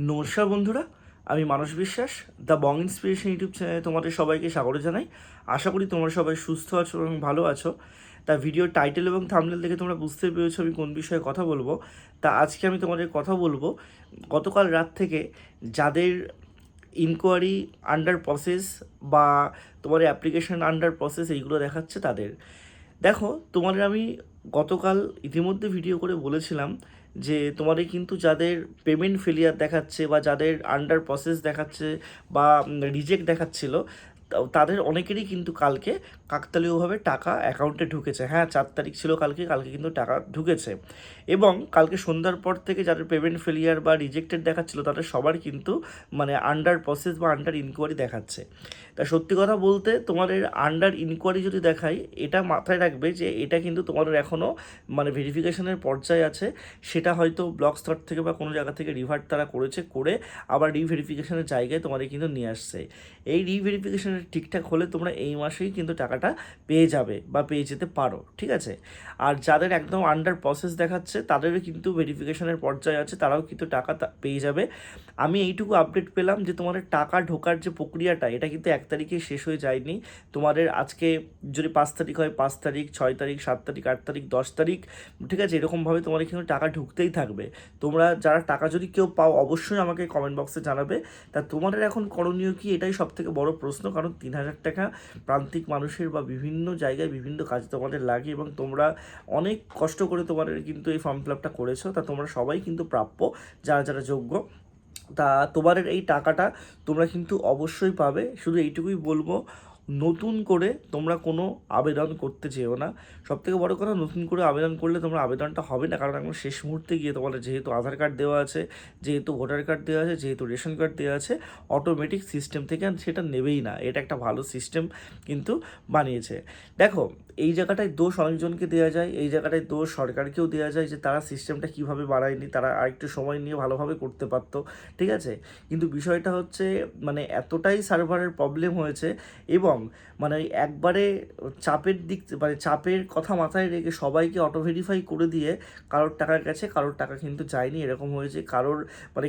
নমস্কার বন্ধুরা, আমি মানস বিশ্বাস, দ্য বং ইন্সপিরেশন ইউটিউব চ্যানেলে তোমাদের সবাইকে স্বাগত জানাই। আশা করি তোমরা সবাই সুস্থ আছো এবং ভালো আছো। তা ভিডিওর টাইটেল এবং থাম্বনেল দেখে তোমরা বুঝতে পেরেছো আমি কোন বিষয়ে কথা বলবো। তা আজকে আমি তোমাদের কথা বলবো গতকাল রাত থেকে যাদের ইনকোয়ারি আন্ডার প্রসেস বা তোমার অ্যাপ্লিকেশন আন্ডার প্রসেস এইগুলো দেখাচ্ছে তাদের। দেখো, তোমাদের আমি গতকাল ইতিমধ্যে ভিডিও করে বলেছিলাম যে তোমাদের কিন্তু যাদের পেমেন্ট ফেলিয়ার দেখাচ্ছে বা যাদের আন্ডার প্রসেস দেখাচ্ছে বা রিজেক্ট দেখাচ্ছিল, তাদের অনেকেরই কিন্তু কালকে কাকতালীয়ভাবে টাকা অ্যাকাউন্টে ঢুকেছে। হ্যাঁ, 4 তারিখ ছিল কালকে কিন্তু টাকা ঢুকেছে। এবং কালকে সন্ধ্যার পর থেকে যাদের পেমেন্ট ফেলিয়ার বা রিজেক্টেড দেখাচ্ছিল তাদের সবার কিন্তু আন্ডার প্রসেস বা আন্ডার ইনকোয়ারি দেখাচ্ছে। তা সত্যি কথা বলতে তোমাদের আন্ডার ইনকোয়ারি যদি দেখায়, এটা মাথায় রাখবে যে এটা কিন্তু তোমাদের এখনও ভেরিফিকেশনের পর্যায়ে আছে। সেটা হয়তো ব্লক স্তর থেকে বা কোনো জায়গা থেকে রিভার্ট তারা করে আবার রিভেরিফিকেশনের জায়গায় তোমাদের কিন্তু নিয়ে আসছে। এই রিভেরিফিকেশনের ঠিকঠাক হলে তোমরা এই মাসেই কিন্তু টাকাটা পেয়ে যাবে বা পেয়ে যেতে পারো, ঠিক আছে। আর যাদের একদম আন্ডার প্রসেস দেখাচ্ছে তাদেরও কিন্তু ভেরিফিকেশনের পর্যায়ে আছে, তারাও কিন্তু টাকা পেয়ে যাবে। আমি এইটুকু আপডেট পেলাম যে তোমাদের টাকা ঢোকার যে প্রক্রিয়াটা, এটা কিন্তু 1 তারিখে শেষ হয়ে যায়নি। তোমাদের আজকে যদি 5 তারিখ হয়, 5 তারিখ, 6 তারিখ, 7 তারিখ, 8 তারিখ, 10 তারিখ, ঠিক আছে, এরকমভাবে তোমাদের কিন্তু টাকা ঢুকতেই থাকবে। তোমরা যারা টাকা যদি কেউ পাও অবশ্যই আমাকে কমেন্ট বক্সে জানাবে। তা তোমাদের এখন করণীয় কি, এটাই সবথেকে বড় প্রশ্ন। কারণ 3,000 টাকা প্রান্তিক মানুষের বা বিভিন্ন জায়গায় বিভিন্ন কাজে তোমাদের লাগে এবং তোমরা অনেক কষ্ট করে তোমাদের কিন্তু এই ফর্ম ফিল আপটা করেছো। তা তোমরা সবাই কিন্তু প্রাপ্য, যারা যারা যোগ্য। তা তোমাদের এই টাকাটা তোমরা কিন্তু অবশ্যই পাবে। শুধু এইটুকুই বলবো, নতুন করে তোমরা কোনো আবেদন করতে চেও না। সবথেকে বড় কথা, নতুন করে আবেদন করলে তোমরা আবেদনটা হবে না। কারণ এখন শেষ মুহূর্তে গিয়ে তোমাদের যেহেতু আধার কার্ড দেওয়া আছে, যেহেতু ভোটার কার্ড দেওয়া আছে, যেহেতু রেশন কার্ড দেওয়া আছে, অটোমেটিক সিস্টেম থেকে সেটা নেবেই না। এটা একটা ভালো সিস্টেম কিন্তু বানিয়েছে। দেখো, এই জায়গাটায় দোষ অনেকজনকে দেওয়া যায়, এই জায়গাটায় দোষ সরকারকেও দেওয়া যায় যে তারা সিস্টেমটা কীভাবে বাড়ায়নি, তারা আরেকটু সময় নিয়ে ভালোভাবে করতে পারতো, ঠিক আছে। কিন্তু বিষয়টা হচ্ছে এতটাই সার্ভারের প্রবলেম হয়েছে এবং একবারে চাপের দিক চাপের কথা মাথায় রেখে সবাইকে অটো ভেরিফাই করে দিয়ে কারোর টাকা গেছে, কারোর টাকা কিন্তু যায়নি, এরকম হয়েছে। কারোর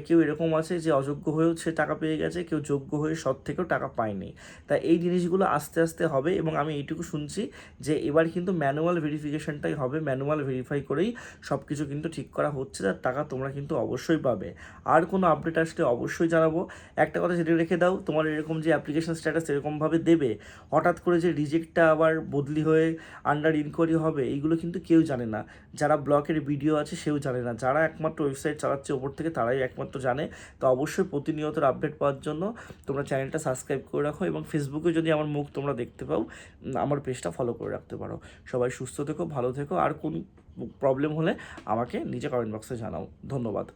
কেউ এরকম আছে যে অযোগ্য হয়েও সে টাকা পেয়ে গেছে, কেউ যোগ্য হয়ে সৎ থেকেও টাকা পায়নি। তাই এই জিনিসগুলো আস্তে আস্তে হবে এবং আমি এইটুকু শুনছি যে এবার কিন্তু ম্যানুয়াল ভেরিফিকেশনটাই হবে, ম্যানুয়াল ভেরিফাই করেই সব কিছু কিন্তু ঠিক করা হচ্ছে। তার টাকা তোমরা কিন্তু অবশ্যই পাবে। আর কোনো আপডেট আসলে অবশ্যই জানাবো। একটা কথা জেনে রেখে দাও, তোমার এরকম যে অ্যাপ্লিকেশন স্ট্যাটাস এরকমভাবে দেবে, হঠাৎ করে যে রিজেক্টটা আবার বদলি হয়ে আন্ডার ইনকোয়ারি হবে, এইগুলো কিন্তু কেউ জানে না। যারা ব্লকের ভিডিও আছে সেও জানে না, যারা একমাত্র ওয়েবসাইট চালাচ্ছে ওপর থেকে তারাই একমাত্র জানে। তো অবশ্যই প্রতিনিয়ত আপডেট পাওয়ার জন্য তোমরা চ্যানেলটা সাবস্ক্রাইব করে রাখো এবং ফেসবুকে যদি আমার মুখ তোমরা দেখতে পাও, আমার পেজটা ফলো করে রাখতে পারো। সবাই সুস্থ থেকো, ভালো থেকো। আর কোন প্রবলেম হলে আমাকে নিজে কমেন্ট বক্সে জানাও। ধন্যবাদ।